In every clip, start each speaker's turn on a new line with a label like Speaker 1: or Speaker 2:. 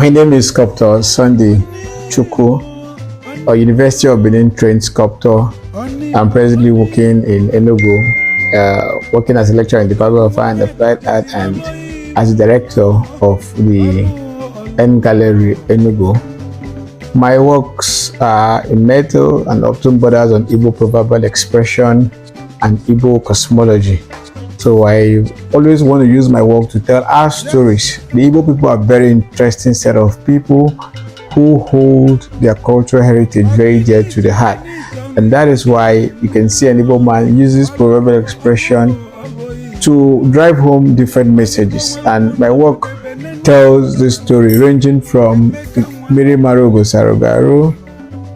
Speaker 1: My name is Sculptor Sunday Chukwu, a University of Benin trained sculptor. I'm presently working in Enugu, working as a lecturer in the Department of Fine and Applied Art and as a director of the N Gallery Enugu. My works are in metal and often borders on Igbo proverbial expression and Igbo cosmology. So I always want to use my work to tell our stories. The Igbo people are a very interesting set of people who hold their cultural heritage very dear to the heart. And that is why you can see an Igbo man uses proverbial expression to drive home different messages. And my work tells this story ranging from Miri Marogo Sarogaru,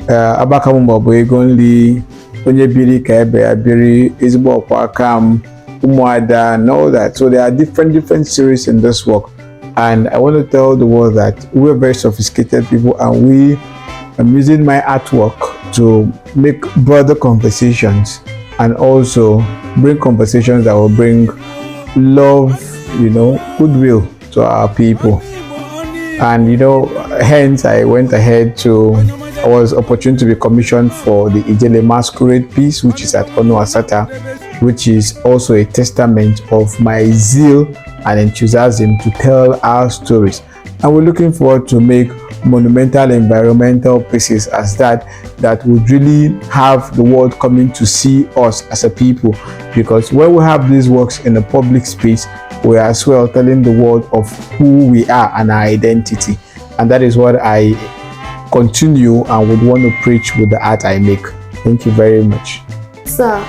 Speaker 1: Abakamu Egonli, Onye Biri Kaebe Abiri, Izbo Kwakam, Umuada, and all that. So there are different series in this work, and I want to tell the world that we're very sophisticated people, and I'm using my artwork to make broader conversations and also bring conversations that will bring love, goodwill to our people. And hence I went ahead I was opportune to be commissioned for the Ijele masquerade piece, which is at Asata, which is also a testament of my zeal and enthusiasm to tell our stories. And we're looking forward to make monumental environmental pieces as that would really have the world coming to see us as a people, because when we have these works in a public space, we are as well telling the world of who we are and our identity. And that is what I continue and would want to preach with the art I make. Thank you very much.
Speaker 2: Sir,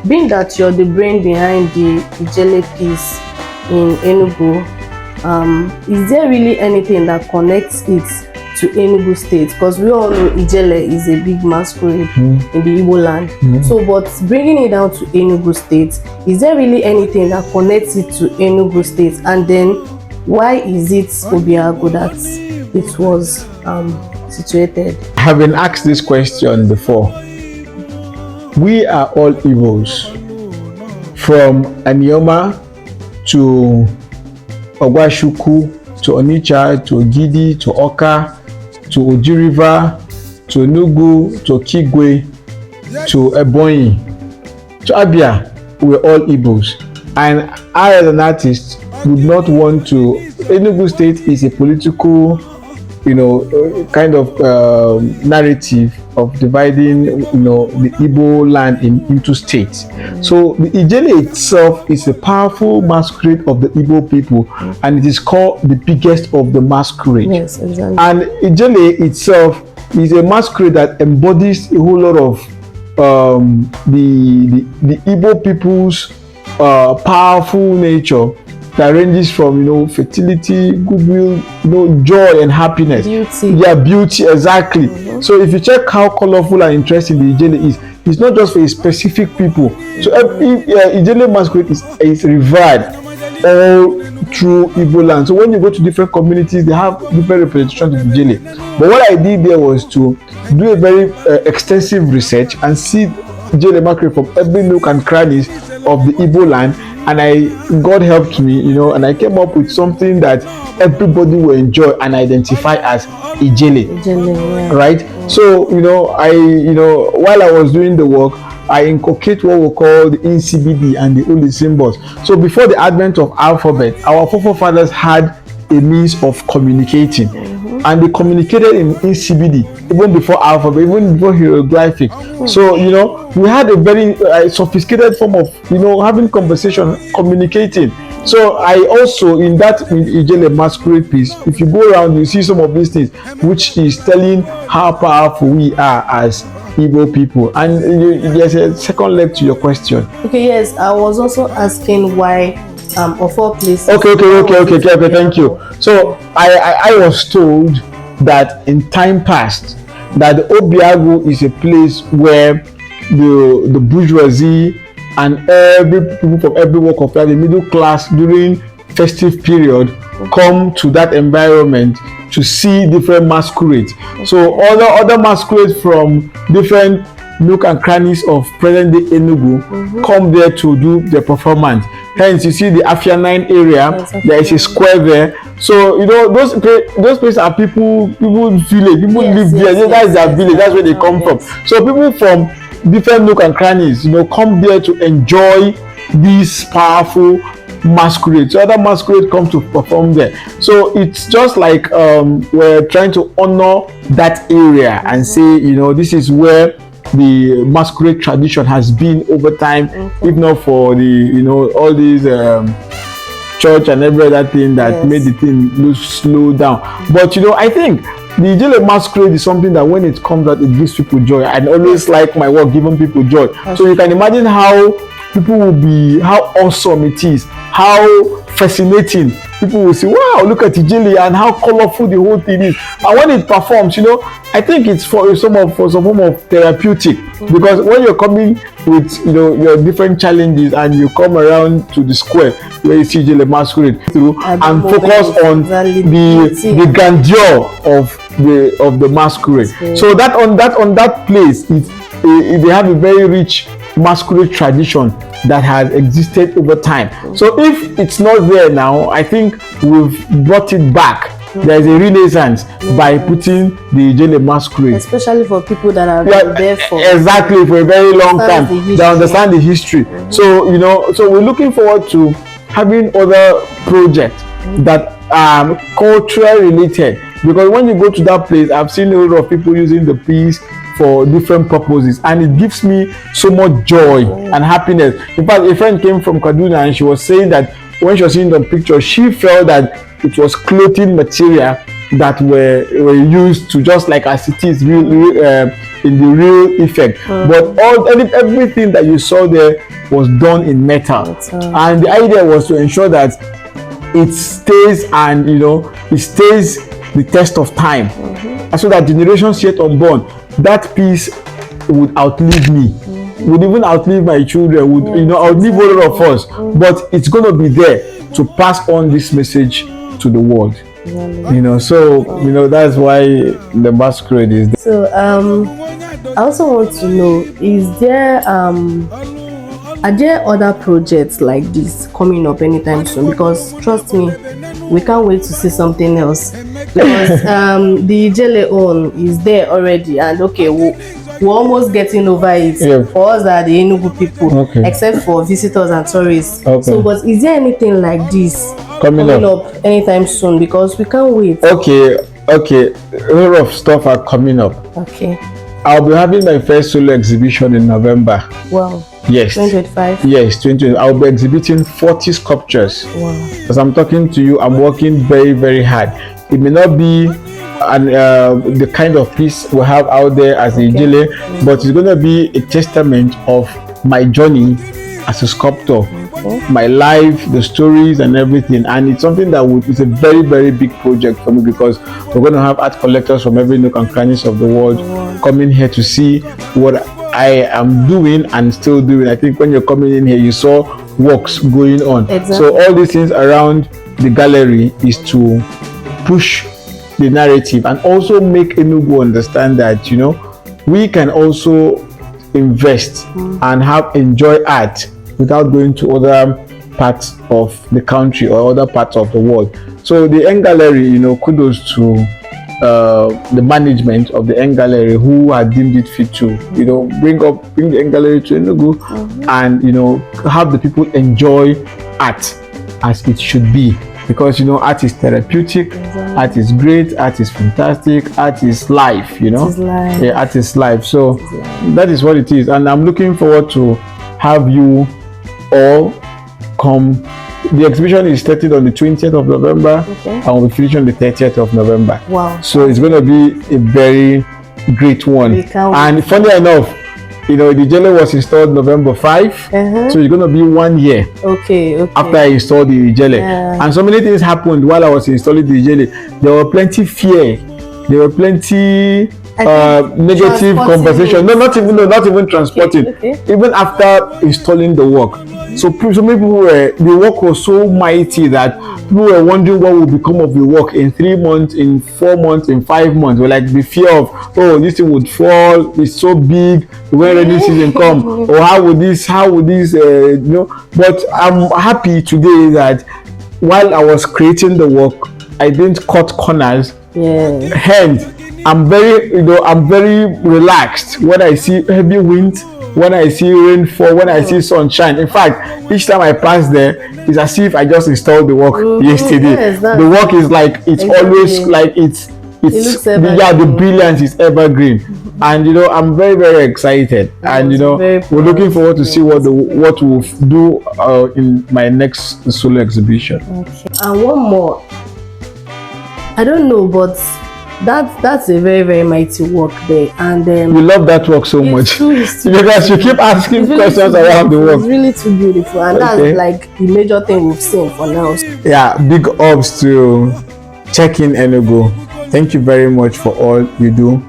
Speaker 2: being that you're the brain behind the Ijele piece in Enugu, is there really anything that connects it to Enugu State? Because we all know Ijele is a big masquerade in the Igbo land. So, but bringing it down to Enugu State, is there really anything that connects it to Enugu State? And then, why is it Obiago that it was situated?
Speaker 1: I have been asked this question before. We are all Igbos, from Anioma to Ogwashuku, to Onitsha, to Ogidi, to Oka, to Oji River, to Enugu, to Kigwe, to Ebonyi, to Abia. We're all Igbos. And I, as an artist, would not want to. Enugu State is a political, kind of narrative of dividing, the Igbo land into states. So the Ijele itself is a powerful masquerade of the Igbo people, and it is called the biggest of the masquerade.
Speaker 2: Yes, exactly. And
Speaker 1: Ijele itself is a masquerade that embodies a whole lot of the Igbo people's powerful nature that ranges from fertility, goodwill, joy and happiness.
Speaker 2: Beauty.
Speaker 1: Yeah, beauty, exactly. So if you check how colorful and interesting the Ijele is, it's not just for a specific people. So Ijele masquerade is revered all through Igbo land. So when you go to different communities, they have different representations of Ijele. But what I did there was to do a very extensive research and see Ijele masquerade from every nook and crannies of the Igbo land. And God helped me, and I came up with something that everybody will enjoy and identify as Ijele, right? So, while I was doing the work, I inculcate what we call the NCBD and the Holy symbols. So before the advent of alphabet, our forefathers had a means of communicating. And they communicated in NCBD even before alphabet, even before hieroglyphics. So we had a very sophisticated form of having conversation, communicating. So I also in Ijele masquerade piece, if you go around, you see some of these things, which is telling how powerful we are as Igbo people. And there's a second leg to your question.
Speaker 2: Okay, yes, I was also asking why. Of all places.
Speaker 1: Okay, thank you. So I was told that in time past that the Obiago is a place where the bourgeoisie and every people from every walk of life, the middle class during festive period, come to that environment to see different masquerades. So other masquerades from different nook and crannies of present day Enugu come there to do their performance. Hence, you see the Afianine area.
Speaker 2: Yes,
Speaker 1: There is a square there. So you know those places are people village. People live there. That's their village. That's where they come from. So people from different nook and crannies, you know, come there to enjoy this powerful masquerade. So other masquerade come to perform there. So it's just like we're trying to honor that area and say, you know, this is where the masquerade tradition has been over time, if not for the, you know, all these church and every other thing that made the thing look slow down. But you know, I think the Ijele masquerade is something that when it comes out, it gives people joy. I always like my work giving people joy. So you can imagine how people will be, how awesome it is, how fascinating. People will say, wow, look at Ijele and how colorful the whole thing is. And when it performs, you know, I think it's for some form of therapeutic. Because when you're coming with, you know, your different challenges and you come around to the square where you see Ijele masquerade through and focus on the grandeur of the masquerade. So that on that place, they have a very rich masquerade tradition that has existed over time. So if it's not there now, I think we've brought it back. There is a renaissance by putting the Ijele masquerade,
Speaker 2: especially for people that have been there for
Speaker 1: a very long time. They understand the history. So you know, so we're looking forward to having other projects that are culturally related, because when you go to that place, I've seen a lot of people using the piece for different purposes, and it gives me so much joy and happiness. In fact, a friend came from Kaduna and she was saying that when she was seeing the picture, she felt that it was clothing material that were used to, just like as it is in the real effect. But everything that you saw there was done in metal, and the idea was to ensure that it stays, and you know, it stays the test of time, so that generations yet unborn, that piece would outlive me, would even outlive my children, would, you know, outlive all of us. But it's going to be there to pass on this message to the world. You know, so you know, that's why the masquerade is there.
Speaker 2: So I also want to know, is there are there other projects like this coming up anytime soon? Because trust me, we can't wait to see something else. Because the Ijele own is there already, and okay, we're almost getting over it. For us that are the Enugu people, except for visitors and tourists. So, but is there anything like this coming up anytime soon? Because we can't wait. Okay, a lot of stuff are coming up. I'll be having my first solo exhibition in November. Wow. Yes. 2025. Yes, 2020. I'll be exhibiting 40 sculptures. Wow. As I'm talking to you, I'm working very, very hard. It may not be the kind of piece we have out there as a Ijele, but it's going to be a testament of my journey as a sculptor, my life, the stories and everything. And it's something that it's a very, very big project for me, because we're going to have art collectors from every nook and crannies of the world coming here to see what I am doing and still doing. I think when you're coming in here, you saw works going on. So all these things around the gallery is to push the narrative and also make Enugu understand that, you know, we can also invest and enjoy art without going to other parts of the country or other parts of the world. So the N Gallery, you know, kudos to the management of the N Gallery, who had deemed it fit to, you know, bring the N Gallery to Enugu and, you know, have the people enjoy art as it should be. Because, you know, art is therapeutic, art is great, art is fantastic, art is life, you know. Yeah, art is life. So that is what it is. And I'm looking forward to have you all come. The exhibition is started on the 20th of November and will be finished on the 30th of November. Wow. So it's going to be a very great one. And funny enough, you know, the Ijele was installed November 5, so it's going to be 1 year after I installed the Ijele. And so many things happened while I was installing the Ijele. There were plenty fear. There were plenty
Speaker 1: negative conversation. No, not even transporting.
Speaker 2: Okay.
Speaker 1: Even after installing the work. So many people were, the work was so mighty that people were wondering what would become of the work in 3 months, in 4 months, in 5 months. We're like the fear of, oh, this thing would fall, it's so big, when rainy season come, or how would this but I'm happy today that while I was creating the work, I didn't cut corners. Hence, I'm very relaxed when I see heavy winds, when I see rainfall, when I see sunshine. In fact, each time I pass there, it's as if I just installed the work yesterday.
Speaker 2: Yes,
Speaker 1: the work is like it's always like it's the brilliance is evergreen. And I'm very, very excited, and we're looking forward to see what we'll do in my next solo exhibition.
Speaker 2: Okay. And one more, I don't know, but that's a very, very mighty work there, and
Speaker 1: we love that work so much because you keep asking questions around the work.
Speaker 2: It's really too beautiful, and that's like the major thing we've seen for now.
Speaker 1: Yeah, big ups to Check in Enugu. Thank you very much for all you do.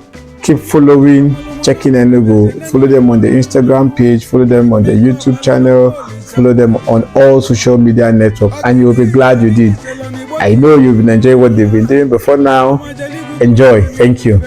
Speaker 1: Keep following Check in Enugu. Follow them on the Instagram page, follow them on the YouTube channel, follow them on all social media networks, and you'll be glad you did. I know you've been enjoying what they've been doing before now. Enjoy. Thank you.